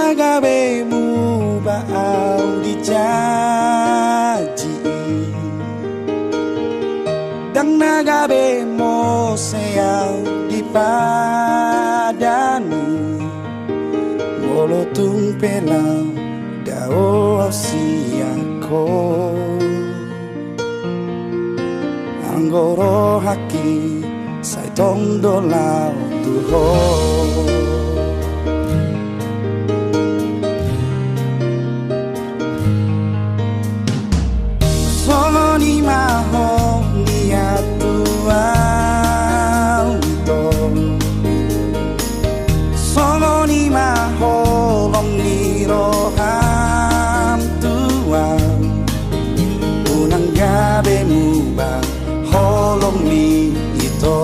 nagabemu baau dijanji dan nagabemo sayang di padanu molotung pelau dao siako anggoro haki sai tong dolau tuho solo ni maho ni atuan solo ni maho long ni roham tuan unang gabe mubang holong ni ito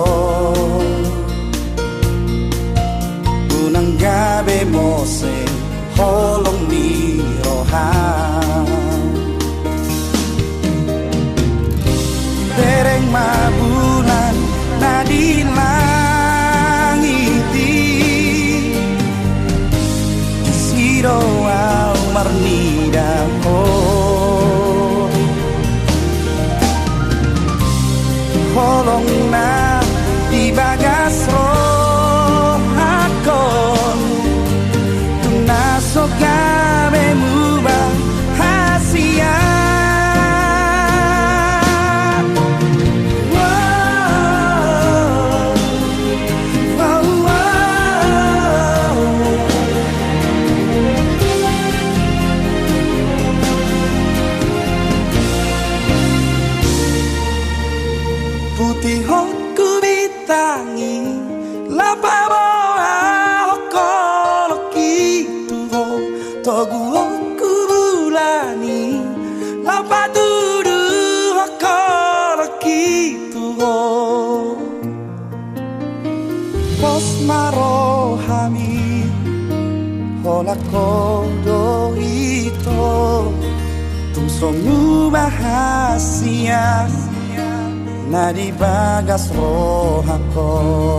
unang gabe mo se holong ni roham dereng mabulan na di langiti siro au marnida holong na di bagas rohakon tunasok gabe mubang hasia putih hoku bitangi lapa boa hokolo kitu ho togu hoku bulani lapa dudu hokolo kitu ho pos marohami hola kodo ito tumsomu bahasia na di bagas rohakon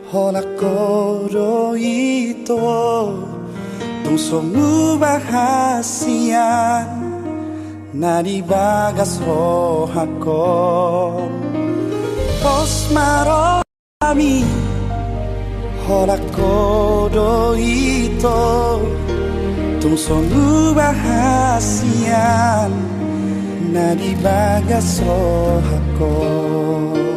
hola kodo ito tungsomu bahasia na di bagas rohakon pos marami hola kodo ito tungsomu bahasia na di bagas rohakon